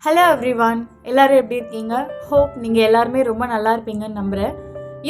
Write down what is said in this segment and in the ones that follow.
Hello everyone, எல்லாரும் எப்படி இருக்கீங்க? ஹோப் நீங்கள் எல்லாருமே ரொம்ப நல்லா இருப்பீங்கன்னு நம்புகிறேன்.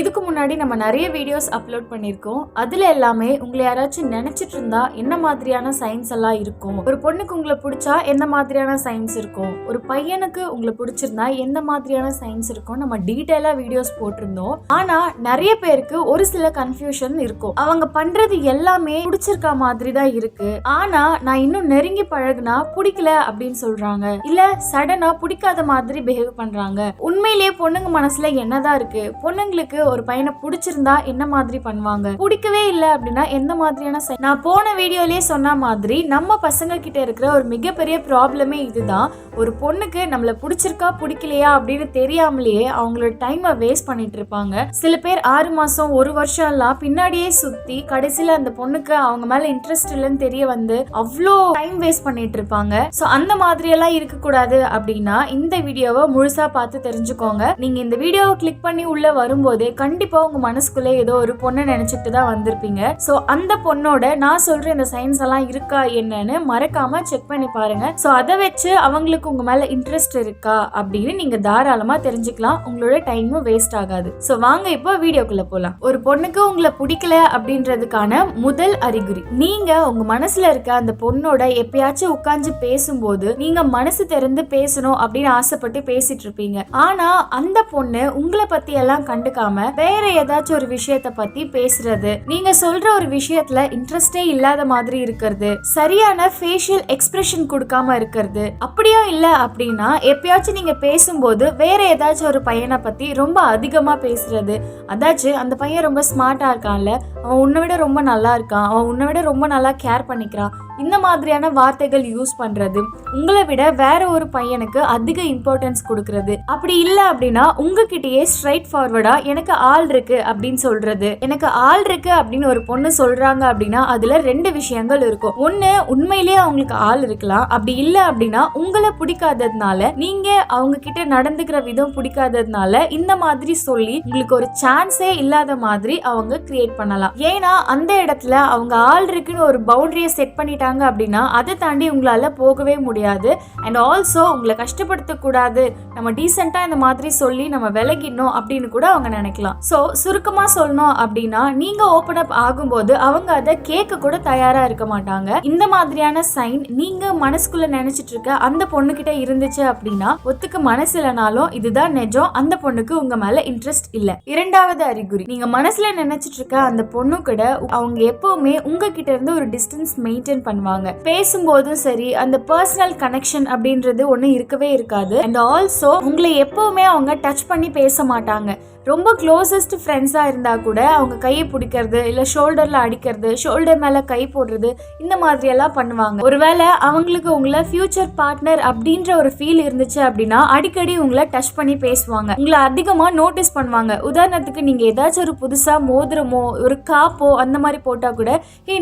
இதுக்கு முன்னாடி நம்ம நிறைய வீடியோஸ் அப்லோட் பண்ணியிருக்கோம். அதில் எல்லாமே உங்களை யாராச்சும் நினச்சிட்டு இருந்தா என்ன மாதிரியான சைன்ஸ் எல்லாம் இருக்கும், ஒரு பொண்ணுக்கு உங்களை பிடிச்சா எந்த மாதிரியான சைன்ஸ் இருக்கும், ஒரு பையனுக்கு உங்களை பிடிச்சிருந்தா எந்த மாதிரியான சைன்ஸ் இருக்கும், நம்ம டீட்டெயிலாக வீடியோஸ் போட்டிருந்தோம். ஆனால் நிறைய பேருக்கு ஒரு சில கன்ஃபியூஷன் இருக்கும். அவங்க பண்ணுறது எல்லாமே பிடிச்சிருக்க மாதிரி தான் இருக்கு, ஆனால் நான் இன்னும் நெருங்கி பழகுனா பிடிக்கல அப்படின்னு சொல்கிறாங்க, இல்லை சடனாக பிடிக்காத மாதிரி பிஹேவ் பண்ணுறாங்க. உண்மையிலேயே பொண்ணுங்க மனசில் என்னதான் இருக்கு, பொண்ணுங்களுக்கு ஒரு பையனை பிடிச்சிருந்தா என்ன மாதிரி பண்ணுவாங்க, பிடிக்கவே இல்லை அப்படின்னா எந்த மாதிரியான நான் போன வீடியோலயே சொன்ன மாதிரி நம்ம பசங்க கிட்ட இருக்கிற ஒரு மிகப்பெரிய ப்ராப்ளமே இதுதான். ஒரு பொண்ணுக்கு நம்மள பிடிச்சிருக்கா பிடிக்கலையா அப்படின்னு தெரியாமலேயே அவங்களோட டைமை வேஸ்ட் பண்ணிட்டு இருப்பாங்க. சில பேர் 6 மாசம் 1 வருஷம் எல்லாம் பின்னாடியே சுத்தி கடைசியில அந்த பொண்ணுக்கு அவங்க மேல இன்ட்ரெஸ்ட் இல்லைன்னு தெரிய வந்து அவ்வளோ டைம் வேஸ்ட் பண்ணிட்டு இருப்பாங்க. ஸோ அந்த மாதிரி எல்லாம் இருக்கக்கூடாது அப்படின்னா இந்த வீடியோவை முழுசா பார்த்து தெரிஞ்சுக்கோங்க. நீங்க இந்த வீடியோவை கிளிக் பண்ணி உள்ள வரும்போதே கண்டிப்பா உங்க மனசுக்குள்ளே ஏதோ ஒரு பொண்ணை நினைச்சிட்டு தான் வந்திருப்பீங்க. சோ அந்த பொண்ணோட நான் சொல்ற இந்த சைன்ஸ் எல்லாம் இருக்கா என்னன்னு மறக்காம செக் பண்ணி பாருங்க. சோ அதை வச்சு அவங்களுக்கு உங்க மேல இன்ட்ரெஸ்ட் இருக்கா அப்படின்னு நீங்க தாராளமா தெரிஞ்சுக்கலாம். உங்களோட டைமும் வேஸ்ட் ஆகாது. சோ வாங்க இப்போ வீடியோக்குள்ள போலாம். ஒரு பொண்ணுக்கு உங்களை பிடிக்கல அப்படின்றதுக்கான முதல் அறிகுறி, நீங்க உங்க மனசுல இருக்க அந்த பொண்ணோட எப்பயாச்சும் உட்கார்ந்து பேசும்போது நீங்க மனசு திறந்து பேசணும் அப்படின்னு ஆசைப்பட்டு பேசிட்டு இருப்பீங்க. ஆனா அந்த பொண்ணு உங்களை பத்தி எல்லாம் கண்டுக்காம வேற ஏதாச்சும் ஒரு விஷயத்த பத்தி பேசுறது, நீங்க சொல்ற ஒரு விஷயத்துல இன்ட்ரெஸ்டே இல்லாத மாதிரி இருக்கிறது, சரியான ஃபேஷியல் எக்ஸ்பிரஷன் கொடுக்காம இருக்கிறது, அப்படியே இல்ல அப்படின்னா எப்பயாச்சும் நீங்க பேசும்போது வேற ஏதாச்சும் ஒரு பையனை பத்தி ரொம்ப அதிகமா பேசுறது, அதாச்சும் அந்த பையன் ரொம்ப ஸ்மார்ட்டா இருக்கான்ல, அவன் உன்னை விட ரொம்ப நல்லா இருக்கான், அவன் உன்னை விட ரொம்ப நல்லா கேர் பண்ணிக்கிறான், இந்த மாதிரியான வார்த்தைகள் யூஸ் பண்றது, உங்களை விட வேற ஒரு பையனுக்கு அதிக இம்பார்ட்டன்ஸ் கொடுக்கறது, அப்படி இல்ல அப்படின்னா உங்ககிட்டயே ஸ்ட்ரைட் ஃபார்வர்டா எனக்கு ஆள் இருக்கு அப்படின்னு சொல்றது. எனக்கு ஆள் இருக்கு அப்படின்னு ஒரு பொண்ணு சொல்றாங்க அப்படின்னா அதுல 2 விஷயங்கள் இருக்கும். ஒண்ணு, உண்மையிலேயே அவங்களுக்கு ஆள் இருக்கலாம். அப்படி இல்ல அப்படின்னா உங்களை பிடிக்காததுனால, நீங்க அவங்க கிட்ட நடந்துக்கிற விதம் பிடிக்காததுனால இந்த மாதிரி சொல்லி உங்களுக்கு ஒரு சான்ஸே இல்லாத மாதிரி அவங்க கிரியேட் பண்ணலாம். ஏன்னா அந்த இடத்துல அவங்க ஆள் இருக்குன்னு ஒரு பவுண்டரியை செட் பண்ணிட்டாங்க அப்படின்னா அதை தாண்டி உங்களால போகவே முடியாது. அண்ட் ஆல்சோ உங்களை கஷ்டப்படுத்த கூடாது, நம்ம டீசெண்டா இந்த மாதிரி சொல்லி நம்ம விலகிடணும் அப்படின்னு கூட அவங்க நினைக்கலாம். சோ சுருக்கமா சொல்லணும் அப்படின்னா, நீங்க ஓபன் அப் ஆகும்போது அவங்க அதை கேட்க கூட தயாரா இருக்க மாட்டாங்க. இந்த மாதிரியான சைன் நீங்க மனசுக்குள்ள நினைச்சிட்டு இருக்க அந்த பொண்ணு கிட்ட இருந்துச்சு அப்படின்னா ஒத்துக்க மனசு இல்லைனாலும் இதுதான் நிஜம், அந்த பொண்ணுக்கு உங்க மேல இன்ட்ரெஸ்ட் இல்ல. இரண்டாவது அறிகுறி, நீங்க மனசுல நினைச்சிட்டு இருக்க அந்த பொண்ணு கூட அவங்க எப்பவுமே உங்ககிட்ட இருந்து ஒரு டிஸ்டன்ஸ் மெயின்டைன் பண்ணுவாங்க. பேசும்போதும் சரி அந்த பர்சனல் கனெக்ஷன் அப்படின்றது ஒண்ணு இருக்கவே இருக்காது. அண்ட் ஆல்சோ உங்களை எப்பவுமே அவங்க டச் பண்ணி பேச மாட்டாங்க. ரொம்ப க்ளோசஸ்ட் ஃப்ரெண்ட்ஸாக இருந்தால் கூட அவங்க கையை பிடிக்கிறது, இல்லை ஷோல்டரில் அடிக்கிறது, ஷோல்டர் மேலே கை போடுறது, இந்த மாதிரியெல்லாம் பண்ணுவாங்க. ஒருவேளை அவங்களுக்கு உங்களை ஃபியூச்சர் பார்ட்னர் அப்படின்ற ஒரு ஃபீல் இருந்துச்சு அப்படின்னா அடிக்கடி உங்களை டச் பண்ணி பேசுவாங்க, உங்களை அதிகமாக நோட்டீஸ் பண்ணுவாங்க. உதாரணத்துக்கு நீங்கள் ஏதாச்சும் ஒரு புதுசாக மோதிரமோ ஒரு காப்போ அந்த மாதிரி போட்டால் கூட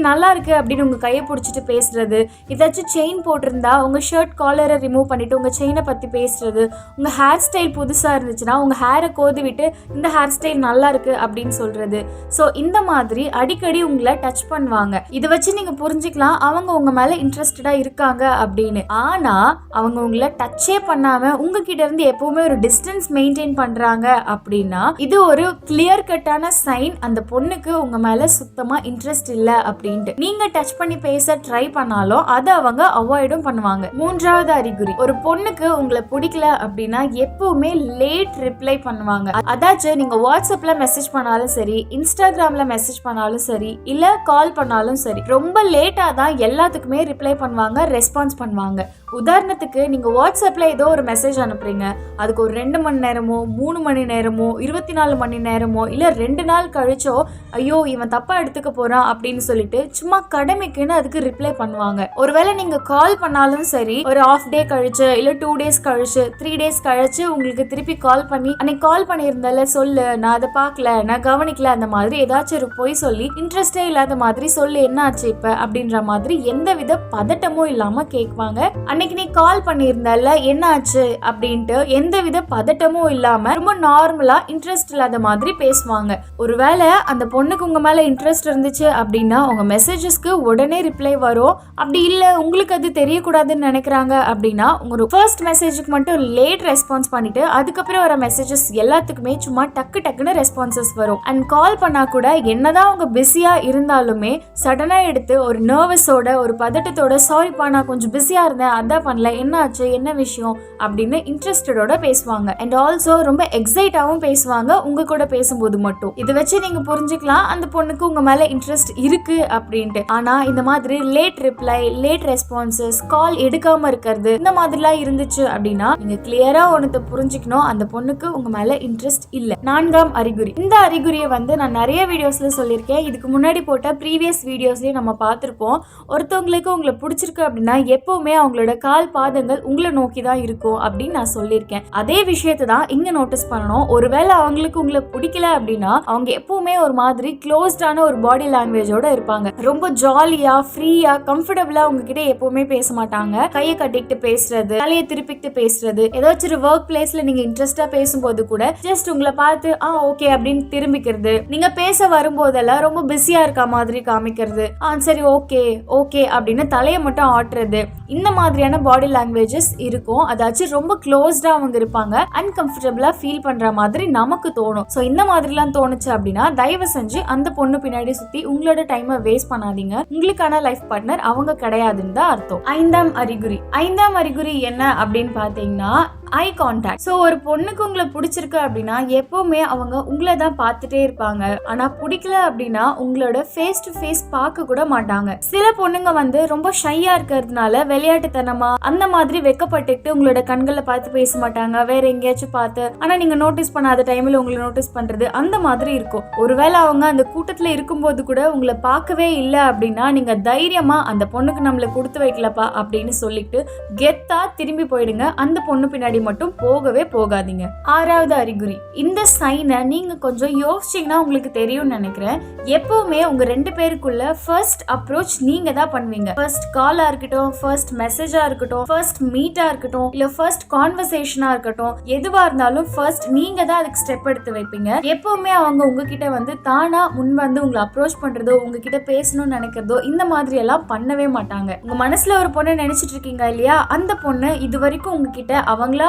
நல்லா இருக்கு அப்படின்னு உங்கள் கையை பிடிச்சிட்டு பேசுறது, ஏதாச்சும் செயின் போட்டிருந்தா உங்கள் ஷர்ட் காலரை ரிமூவ் பண்ணிட்டு உங்கள் செயினை பற்றி பேசுறது, உங்கள் ஹேர் ஸ்டைல் புதுசாக இருந்துச்சுன்னா உங்கள் ஹேரை கோதி விட்டு இந்த ஹேர் ஸ்டைல் நல்லா இருக்கு அப்படின்னு சொல்றது. சோ இந்த மாதிரி அடிக்கடி உங்களை டச் பண்ணுவாங்க. இதை வச்சு நீங்க புரிஞ்சுக்கலாம் அவங்க உங்க மேல இன்ட்ரெஸ்டடா இருக்காங்க அப்படின்னு. ஆனா அவங்க உங்களை டச்சே பண்ணாம உங்ககிட்ட இருந்து எப்பவுமே ஒரு டிஸ்டன்ஸ் மெயின்டைன் பண்றாங்க அப்படின்னா இது ஒரு கிளியர் கட்டான சைன் அந்த பொண்ணுக்கு உங்க மேல சுத்தமா இன்ட்ரெஸ்ட் இல்ல அப்படின்ட்டு. நீங்க டச் பண்ணி பேச ட்ரை பண்ணாலும் அதை அவங்க அவாய்டும் பண்ணுவாங்க. மூன்றாவது அறிகுறி, ஒரு பொண்ணுக்கு உங்களை பிடிக்கல அப்படின்னா எப்பவுமே லேட் ரிப்ளை பண்ணுவாங்க. அதாச்சும் நீங்க வாட்ஸ்அப்ல மெசேஜ் பண்ணாலும் சரி, இன்ஸ்டாகிராம்ல மெசேஜ் பண்ணாலும் சரி, இல்ல கால் பண்ணாலும் சரி, ரொம்ப லேட்டா தான் எல்லாத்துக்குமே ரிப்ளை பண்ணுவாங்க, ரெஸ்பான்ஸ் பண்ணுவாங்க. உதாரணத்துக்கு நீங்க வாட்ஸ்அப்ல ஏதோ ஒரு மெசேஜ் அனுப்புறீங்க, அதுக்கு ஒரு 2 மணி நேரமோ 3 மணி நேரமோ 24 மணி நேரமோ இல்ல 2 நாள் கழிச்சோ ஐயோ இவன் தப்பா எடுத்துக்க போறான் அப்படின்னு சொல்லிட்டு சும்மா கடமைக்குன்னு அதுக்கு ரிப்ளை பண்ணுவாங்க. ஒருவேளை நீங்க கால் பண்ணாலும் சரி, ஒரு ஆஃப் டே கழிச்சு இல்ல 2 டேஸ் கழிச்சு 3 டேஸ் கழிச்சு உங்களுக்கு திருப்பி கால் பண்ணி அன்னைக்கு கால் பண்ணியிருந்தால சொல்லு, நான் அதை பார்க்கல, நான் கவனிக்கல, அந்த மாதிரி ஏதாச்சும் ஒரு பொய் சொல்லி இன்ட்ரெஸ்டே இல்லாத மாதிரி சொல்லு, என்ன ஆச்சு இப்ப அப்படின்ற மாதிரி எந்த வித பதட்டமும் இல்லாம கேட்பாங்க. அன்னைக்கு நீ கால் பண்ணியிருந்தல என்ன ஆச்சு அப்படின்ட்டு எந்தவித பதட்டமும் இல்லாம ரொம்ப நார்மலா இன்ட்ரெஸ்ட் இல்லாத மாதிரி பேசுவாங்க. ஒருவேளை அந்த பொண்ணுக்கு உங்க மேல இன்ட்ரெஸ்ட் இருந்துச்சு அப்படின்னா உங்க மெசேஜஸ்க்கு உடனே ரிப்ளை வரும். அப்படி இல்ல உங்களுக்கு அது தெரியக்கூடாதுன்னு நினைக்கிறாங்க அப்படின்னா உங்க ஃபர்ஸ்ட் மெசேஜுக்கு மட்டும் லேட் ரெஸ்பான்ஸ் பண்ணிட்டு அதுக்கப்புறம் வர மெசேஜஸ் எல்லாத்துக்குமே சும்மா டக்குன்னு ரெஸ்பான்சஸ் வரும். அண்ட் கால் பண்ணா கூட என்னதான் அவங்க பிஸியா இருந்தாலுமே சடனா எடுத்து ஒரு நர்வஸோட ஒரு பதட்டத்தோட சாரிப்பா நான் கொஞ்சம் பிஸியா இருந்தேன் அதான் பண்ணல என்ன ஆச்சு என்ன விஷயம் அப்படின்னு இன்ட்ரெஸ்டடோட பேசுவாங்க. அண்ட் ஆல்சோ ரொம்ப எக்ஸைட்டாவும் பேசுவாங்க உங்க கூட பேசும்போது மட்டும். இதை வச்சு நீங்க புரிஞ்சுக்கலாம் அந்த பொண்ணுக்கு உங்க மேல இன்ட்ரெஸ்ட் இருக்கு அப்படின்ட்டு. ஆனா இந்த மாதிரி லேட் ரிப்ளை லேட் ரெஸ்பான்சஸ் கால் எடுக்காம இருக்கிறது இந்த மாதிரிலாம் இருந்துச்சு அப்படின்னா நீங்க கிளியரா ஒன்னத்தை புரிஞ்சுக்கணும் அந்த பொண்ணுக்கு உங்க மேல இன்ட்ரெஸ்ட் இல்ல. 4ஆம் அறிகுறி. இந்த அறிகுறியை நான் நிறைய வீடியோஸ்ல சொல்லியிருக்கேன். இதுக்கு முன்னாடி போட்ட ப்ரீவியஸ் வீடியோஸ்லயும் நம்ம பார்த்திருப்போம். ஒருத்தவங்களுக்கு உங்களை பிடிச்சிருக்கு அப்படின்னா எப்பவுமே அவங்களோட கால் பாதங்கள் உங்களை நோக்கி தான் இருக்கும் அப்படின்னு நான் சொல்லியிருக்கேன். அதே விஷயத்தை தான் இங்க நோட்டீஸ் பண்ணணும். ஒருவேளை அவங்களுக்கு உங்களை பிடிக்கல அப்படின்னா அவங்க எப்பவுமே ஒரு மாதிரி க்ளோஸ்டான ஒரு பாடி லாங்குவேஜோட இருப்பாங்க. ரொம்ப ஜாலியா ஃப்ரீயா கம்ஃபர்டபுளா உங்ககிட்ட எப்பவுமே பேச மாட்டாங்க. கையை கட்டிக்கிட்டு பேசுறது தலையை திருப்பிக்கிட்டு பேசுறது ஏதாச்சும் ஒரு ஒர்க் பிளேஸ்ல நீங்க இன்ட்ரெஸ்டா பேசும்போது கூட ஜஸ்ட் உங்களை பார்த்து ஓகே அப்படின்னு திரும்பிக்கிறது. நீங்க பேச வரும்போதெல்லாம் ரொம்ப பிஸியா இருக்க மாதிரி காமிக்கிறது. சரி ஓகே ஓகே அப்படின்னு தலையை மட்டும் ஆட்டுறது. இந்த மாதிரியான பாடி லாங்குவேஜஸ் இருக்கும். அதாச்சும் ரொம்ப க்ளோஸ்டா அவங்க இருப்பாங்க. அன்கம்ஃபர்டபுளா ஃபீல் பண்ற மாதிரி நமக்கு தோணும். ஸோ இந்த மாதிரிலாம் தோணுச்சு அப்படின்னா தயவு செஞ்சு அந்த பொண்ணு பின்னாடி சுத்தி உங்களோட டைமை வேஸ்ட் பண்ணாதீங்க. உங்களுக்கான லைஃப் பார்ட்னர் அவங்க கிடையாதுன்னு தான் அர்த்தம். 5ஆம் அறிகுறி. 5ஆம் அறிகுறி என்ன அப்படின்னு பாத்தீங்கன்னா ஐ கான்டாக்ட். ஸோ ஒரு பொண்ணுக்கு உங்களை பிடிச்சிருக்கு அப்படின்னா எப்பவுமே அவங்க உங்களை தான் பார்த்துட்டே இருப்பாங்க. ஆனா பிடிக்கல அப்படின்னா உங்களோட ஃபேஸ் டு ஃபேஸ் பார்க்க கூட மாட்டாங்க. சில பொண்ணுங்க ரொம்ப ஷையா இருக்கிறதுனால விளையாட்டுத்தனமா அந்த மாதிரி வெக்கப்பட்டுட்டு உங்களோட கண்களை பார்த்து பேச மாட்டாங்க. வேற எங்கேயாச்சும் பார்த்து ஆனா நீங்க நோட்டீஸ் பண்ணாத டைம்ல உங்களை நோட்டீஸ் பண்றது அந்த மாதிரி இருக்கும். ஒருவேளை அவங்க அந்த கூட்டத்துல இருக்கும்போது கூட உங்களை பார்க்கவே இல்லை அப்படின்னா நீங்க தைரியமா அந்த பொண்ணுக்கு நம்மள கொடுத்து வைக்கலப்பா அப்படின்னு சொல்லிட்டு கெத்தா திரும்பி போயிடுங்க. அந்த பொண்ணு பின்னாடி மட்டும் போகவே போகாதீங்க. 6வது அறிகுறி. இந்த சைனை நீங்க கொஞ்சம் யோசிச்சீங்கன்னா உங்களுக்கு தெரியும்னு நினைக்கிறேன். எப்பவுமே உங்க 2 பேருக்குள்ள ஃபர்ஸ்ட் அப்ரோச் நீங்க தான் பண்ணுவீங்க. ஃபர்ஸ்ட் காலா இருக்கட்டும், ஃபர்ஸ்ட் மெசேஜா இருக்கட்டும், ஃபர்ஸ்ட் மீட்டா இருக்கட்டும், இல்ல ஃபர்ஸ்ட் கான்வர்சேஷனா இருக்கட்டும், எதுவா இருந்தாலும் ஃபர்ஸ்ட் நீங்க தான் அதுக்கு ஸ்டெப் எடுத்து வைப்பீங்க. எப்பவுமே அவங்க உங்ககிட்ட தானா முன் உங்களை அப்ரோச் பண்றதோ உங்ககிட்ட பேசணும்னு நினைக்கிறதோ இந்த மாதிரி எல்லாம் பண்ணவே மாட்டாங்க. உங்க மனசுல ஒரு பொண்ணை நினைச்சிட்டு இருக்கீங்க இல்லையா, அந்த பொண்ணு இது வரைக்கும் உங்ககிட்ட அவங்களா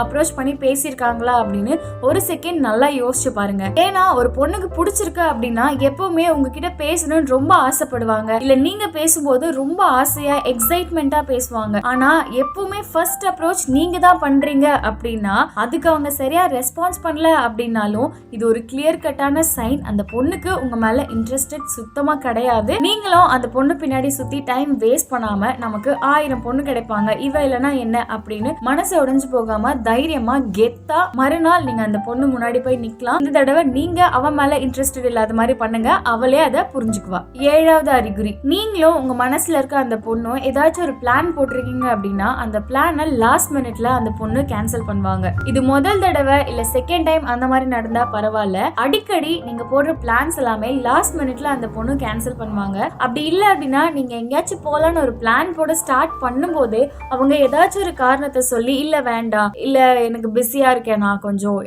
அப்ரோச் பண்ணி பேசியிருக்காங்களா அப்படின்னு ஒரு செகண்ட் நல்லா யோசிச்சு பாருங்க. ஏன்னா ஒரு பொண்ணுக்கு பிடிச்சிருக்கு அப்படின்னா எப்பவுமே உங்ககிட்ட பேசணும்னு ரொம்ப ஆசைப்படுவாங்க. இல்ல நீங்க பேசும்போது ரொம்ப ஆசையா எக்ஸைட்மெண்டா பேசுவாங்க. ஆனா எப்பவுமே ஃபர்ஸ்ட் அப்ரோச் நீங்க தான் பண்றீங்க அப்படின்னா அதுக்கு அவங்க சரியா ரெஸ்பான்ஸ் பண்ணல அப்படின்னாலும் இது ஒரு கிளியர் கட்டான சைன் அந்த பொண்ணுக்கு உங்க மேல இன்ட்ரெஸ்டட் சுத்தமா கிடையாது. நீங்களும் அந்த பொண்ணு பின்னாடி சுத்தி டைம் வேஸ்ட் பண்ணாம நமக்கு 1000 பொண்ணு கிடைப்பாங்க இவ இல்லைன்னா என்ன அப்படின்னு மனசை உடைஞ்சு போகாம தைரியமா கெத்தா மறுநாள் நீங்க அந்த பொண்ணு முன்னாடி போய் நிக்கலாம். இந்த தடவை நீங்க அவன் மேல இன்ட்ரெஸ்டட் இல்லாத மாதிரி பண்ணுங்க, அவளே அதை புரிஞ்சுக்குவா. 7வது அறிகுறி. நீங்களும் உங்க மனசுல இருக்க அந்த பொண்ணும் ஏதாச்சும் ஒரு பிளான் போட்டிருக்கீங்க அப்படின்னா அந்த பிளானை லாஸ்ட் மினிட்ல அந்த பொண்ணு கேன்சல் பண்ணுவாங்க. இது முதல் தடவை இல்ல செகண்ட் டைம் அந்த மாதிரி நடந்தா பரவாயில்ல. அடிக்கடி நீங்க போடுற பிளான்ஸ் எல்லாமே லாஸ்ட் மினிட்ல அந்த பொண்ணு கேன்சல் பண்ணுவாங்க. அப்படி இல்ல அப்படின்னா நீங்க எங்கேயாச்சும் போலான்னு ஒரு பிளான் போட ஸ்டார்ட் பண்ணும் போதே அவங்க ஏதாச்சும் ஒரு காரணத்தை சொல்லி இல்ல வேண்டாம், இல்ல எனக்கு பிஸியா இருக்கேன்,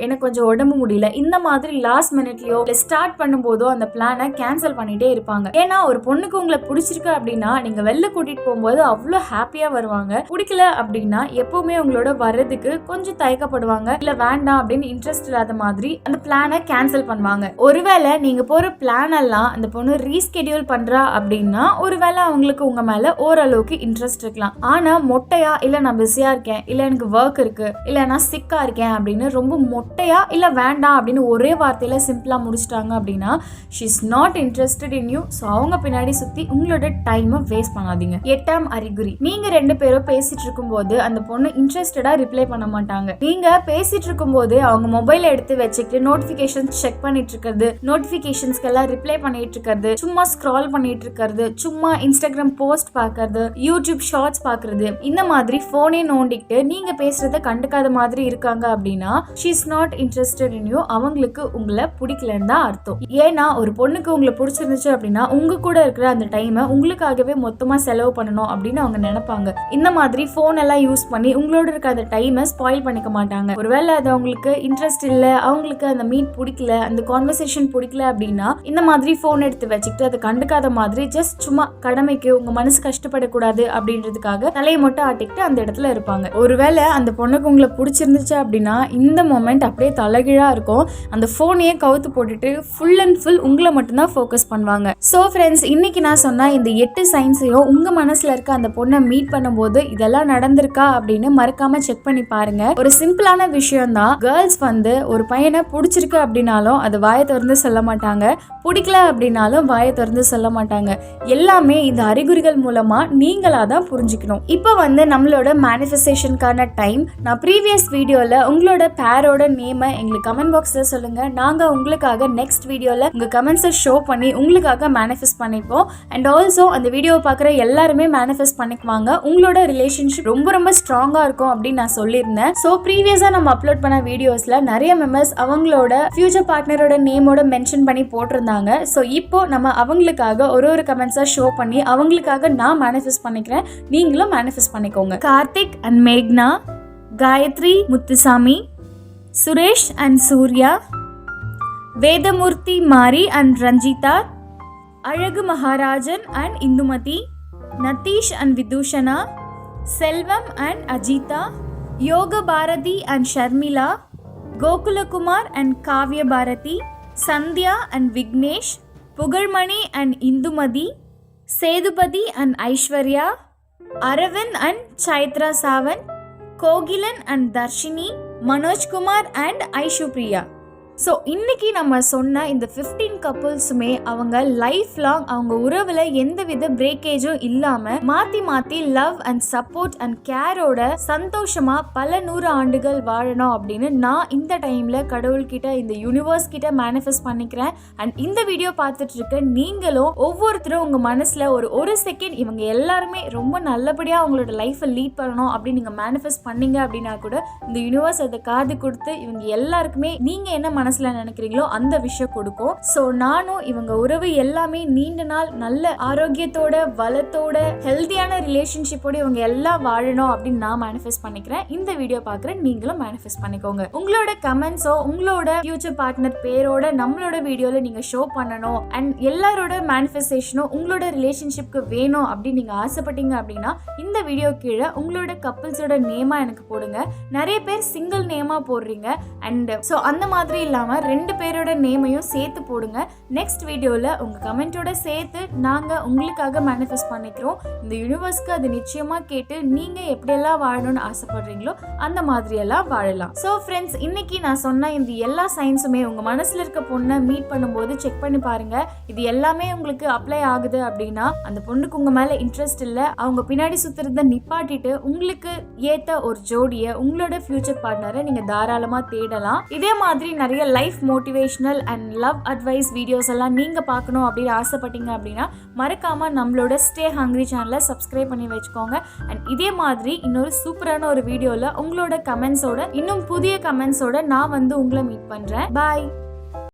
எனக்கு கொஞ்சம் உடம்பு முடியல, இந்த மாதிரி லாஸ்ட் மினிட்லயோ இல்ல ஸ்டார்ட் பண்ணும்போதோ அந்த பிளானை கேன்சல் பண்ணிட்டே இருப்பாங்க. ஏன்னா ஒரு பொண்ணுக்கு உங்களை பிடிச்சிருக்கு அப்படின்னா நீங்க வெளில கூட்டிட்டு போகும்போது அவ்வளவு ஹாப்பியா வருவாங்க. பிடிக்கல அப்படின்னா எப்பவுமே உங்களோட வர்றதுக்கு கொஞ்சம் தயக்கப்படுவாங்க. இல்ல வேண்டாம் அப்படின்னு இன்ட்ரெஸ்ட் இல்லாத மாதிரி அந்த பிளானை கேன்சல் பண்ணுவாங்க. ஒருவேளை நீங்க போற பிளான் எல்லாம் அந்த பொண்ணு ரீஸ்கெடியூல் பண்றா அப்படின்னா ஒருவேளை அவங்களுக்கு உங்க மேல ஓரளவுக்கு இன்ட்ரெஸ்ட் இருக்கலாம். ஆனா மொட்டையா இல்ல நான் பிஸியா இருக்கேன், இல்ல எனக்கு ஒர்க் இருக்கு, இல்ல நான் சிக்கா இருக்கேன் அப்படின்னு ரொம்ப மொட்டையா இல்ல வேண்டாம் அப்படின்னு ஒரே வார்த்தையில சிம்பிளா முடிச்சிட்டாங்க அப்படின்னா she is not interested in you. So அவங்க பின்னாடி சுத்தி உங்களோட டைமை வேஸ்ட் பண்ணாதீங்க. 8ஆம் அறிகுறி. நீங்க 2 பேரும் பேசிட்டு இருக்கும்போது அந்த பொண்ணு இன்ட்ரெஸ்டடா ரிப்ளை பண்ண மாட்டாங்க. நீங்க பேசிட்டு இருக்கும்போது அவங்க மொபைல எடுத்து வச்சுக்கிட்டு நோட்டிபிகேஷன்ஸ் செக் பண்ணிட்டு இருக்கிறது, நோட்டிபிகேஷன்ஸ்க்கெல்லாம் ரிப்ளை பண்ணிட்டு இருக்கிறது, சும்மா ஸ்க்ரால் பண்ணிட்டு இருக்கிறது, சும்மா இன்ஸ்டாகிராம் போஸ்ட் பாக்குறது, யூடியூப் ஷார்ட்ஸ் பாக்குறது, இந்த மாதிரி போனே நோண்டிக்கிட்டு நீங்க பேசுறத வந்து கண்டுக்காத மாதிரி இருக்காங்க அப்படின்னா she is not interested in you, அவங்களுக்கு உங்களை பிடிக்கலன்னு தான் அர்த்தம். ஏன்னா ஒரு பொண்ணுக்கு உங்களை பிடிச்சிருந்துச்சு அப்படின்னா உங்க கூட இருக்கிற அந்த டைமை உங்களுக்காகவே மொத்தமா செலவு பண்ணணும் அப்படின்னு அவங்க நினைப்பாங்க. இந்த மாதிரி போன் எல்லாம் யூஸ் பண்ணி உங்களோட இருக்க அந்த டைமை ஸ்பாயில் பண்ணிக்க மாட்டாங்க. ஒருவேளை அது அவங்களுக்கு இன்ட்ரெஸ்ட் இல்ல, அவங்களுக்கு அந்த மீட் பிடிக்கல, அந்த கான்வர்சேஷன் பிடிக்கல அப்படின்னா இந்த மாதிரி போன் எடுத்து வச்சுக்கிட்டு அதை கண்டுக்காத மாதிரி ஜஸ்ட் சும்மா கடமைக்கு உங்க மனசு கஷ்டப்படக்கூடாது அப்படின்றதுக்காக தலையை மட்டும் ஆட்டிக்கிட்டு அந்த இடத்துல இருப்பாங்க. ஒருவேளை அந்த பொண்ணுக்கு உங்களை பிடிச்சிருந்துச்சு அப்படின்னா இந்த மொமெண்ட் அப்படியே தலைகீழா இருக்கும். அந்த போனையே கவுத்து போட்டுட்டு ஃபுல் அண்ட் ஃபுல் உங்களை மட்டும்தான் ஃபோக்கஸ் பண்ணுவாங்க. ஸோ ஃப்ரெண்ட்ஸ், இன்னைக்கு நான் சொன்ன இந்த 8 சைன்ஸையும் உங்க மனசுல இருக்க அந்த பொண்ணை மீட் பண்ணும்போது இதெல்லாம் நடந்திருக்கா அப்படின்னு மறக்காம செக் பண்ணி பாருங்க. ஒரு சிம்பிளான விஷயம் தான். கேர்ள்ஸ் வந்து ஒரு பையனை பிடிச்சிருக்கு அப்படின்னாலும் அது வாயை திறந்து சொல்ல மாட்டாங்க, பிடிக்கல அப்படின்னாலும் வாயை திறந்து சொல்ல மாட்டாங்க. எல்லாமே இந்த அறிகுறிகள் மூலமா நீங்களா தான் புரிஞ்சுக்கணும். இப்போ வந்து நம்மளோட மேனிஃபெஸ்டேஷனுக்கான டைம். நான் ப்ரீவியஸ் வீடியோல உங்களோட பேரோட நேமை எங்களுக்கு கமெண்ட் பாக்ஸ்ல சொல்லுங்க. நாங்க உங்களுக்காக நெக்ஸ்ட் வீடியோல உங்க கமெண்ட்ஸை ஷோ பண்ணி உங்களுக்காக மேனிஃபெஸ்ட் பண்ணிப்போம். அண்ட் ஆல்சோ அந்த வீடியோவை பார்க்குற எல்லாருமே மேனிஃபெஸ்ட் பண்ணிக்குவாங்க. உங்களோட ரிலேஷன்ஷிப் ரொம்ப ரொம்ப ஸ்ட்ராங்கா இருக்கும் அப்படின்னு நான் சொல்லியிருந்தேன். ஸோ ப்ரீவியஸா நம்ம அப்லோட் பண்ண வீடியோஸ்ல நிறைய மெம்பர்ஸ் அவங்களோட ஃபியூச்சர் பார்ட்னரோட நேமோட மென்ஷன் பண்ணி போட்டிருந்தாங்க. ஸோ இப்போ நம்ம அவங்களுக்காக ஒரு கமெண்ட்ஸா ஷோ பண்ணி அவங்களுக்காக நான் மேனிஃபெஸ்ட் பண்ணிக்கிறேன். நீங்களும் மேனிஃபெஸ்ட் பண்ணிக்கோங்க. கார்த்திக் அண்ட் மேக்னா, Gayathri Muthusamy, Suresh and Surya, Vedamoorthy Mari and Ranjitha, Azhagu Maharajan and Indumathi, Nadeesh and Vidushana, Selvam and Ajitha, Yoga Bharathi and Sharmila, Gokulakumar and Kavya Bharathi, Sandhya and Vignesh, Pugazhmani and Indumathi, Sethupathi and Aishwarya, Aravind and Chaitra Sawant, Gokilan and Dharshini, Manojkumar and Aishupriya. So இன்னைக்கு நம்ம சொன்ன இந்த 15 கப்புள்ஸுமே அவங்க லைஃப் லாங் அவங்க உறவுல எந்தவித பிரேக்கேஜும் இல்லாம மாத்தி மாத்தி லவ் அண்ட் சப்போர்ட் அண்ட் கேரோட சந்தோஷமா பல 100 ஆண்டுகள் வாழணும் அப்படின்னு நான் இந்த டைம்ல கடவுள்கிட்ட இந்த யூனிவர்ஸ் கிட்ட மேனிஃபெஸ்ட் பண்ணிக்கிறேன். அண்ட் இந்த வீடியோ பார்த்துட்டு இருக்க நீங்களும் ஒவ்வொருத்தரும் உங்க மனசுல ஒரு செகண்ட் இவங்க எல்லாருமே ரொம்ப நல்லபடியா அவங்களோட லைஃப்பை லீட் பண்ணணும் அப்படின்னு நீங்க மேனிஃபெஸ்ட் பண்ணீங்க அப்படின்னா கூட இந்த யூனிவர்ஸ் அதை காது கொடுத்து இவங்க எல்லாருக்குமே நீங்க என்ன மனசுல நினைக்கிறீங்களோ அந்த விஷயம் கொடுக்கும். சோ நானும் இவங்க உறவு எல்லாமே நீண்ட நாள் நல்ல ஆரோக்கியத்தோட வளத்தோட ஹெல்தியான ரிலேஷன்ஷிப்போட இவங்க எல்லாம் வாழணும் அப்படின்னு நான் மேனிஃபெஸ்ட் பண்ணிக்கிறேன். இந்த வீடியோ பார்க்குற நீங்களும் மேனிஃபெஸ்ட் பண்ணிக்கோங்க. உங்களோட கமெண்ட்ஸோ உங்களோட ஃபியூச்சர் பார்ட்னர் பேரோட நம்மளோட வீடியோல நீங்க ஷோ பண்ணணும் அண்ட் எல்லாரோட மேனிஃபெஸ்டேஷனும் உங்களோட ரிலேஷன்ஷிப்க்கு வேணும் அப்படின்னு நீங்க ஆசைப்பட்டீங்க அப்படின்னா இந்த வீடியோ கீழே உங்களோட கப்பிள்ஸோட நேமா எனக்கு போடுங்க. நிறைய பேர் சிங்கிள் நேமா போடுறீங்க அண்ட் ஸோ அந்த மாதிரி இல்லாம 2 பேரோட நேமையும் சேர்த்து போடுங்க. நெக்ஸ்ட் வீடியோல உங்க கமெண்டோட சேர்த்து நாங்க உங்களுக்காக மேனிஃபெஸ்ட் பண்ணிக்கிறோம். இந்த யூனிவர்ஸ்க்கு அது நிச்சயமா கேட்டு நீங்க எப்படியெல்லாம் வாழணும்னு ஆசைப்படுறீங்களோ அந்த மாதிரி எல்லாம் வாழலாம். ஸோ ஃப்ரெண்ட்ஸ், இன்னைக்கு நான் சொன்ன இந்த எல்லா சயின்ஸுமே உங்க மனசுல இருக்க பொண்ணை மீட் பண்ணும்போது செக் பண்ணி பாருங்க. இது எல்லாமே உங்களுக்கு அப்ளை ஆகுது அப்படின்னா அந்த பொண்ணுக்கு உங்க மேல இன்ட்ரெஸ்ட் இல்ல, அவங்க பின்னாடி சுத்துறத நிப்பாட்டிட்டு உங்களுக்கு ஏத்த ஒரு ஜோடியை உங்களோட ஃபியூச்சர் பார்ட்னரை நீங்க தாராளமா தேடலாம். இதே மாதிரி நிறைய life motivational and love advice videos எல்லாம் நீங்க பார்க்கணும் அப்படின்னு ஆசைப்பட்டீங்க அப்படின்னா மறக்காம நம்மளோட ஸ்டே ஹங்க்ரி சேனலை சப்ஸ்கிரைப் பண்ணி வச்சுக்கோங்க. அண்ட் இதே மாதிரி இன்னொரு சூப்பரான ஒரு வீடியோல உங்களோட கமெண்ட்ஸோட இன்னும் புதிய கமெண்ட்ஸோட நான் வந்து உங்களை மீட் பண்றேன். பாய்.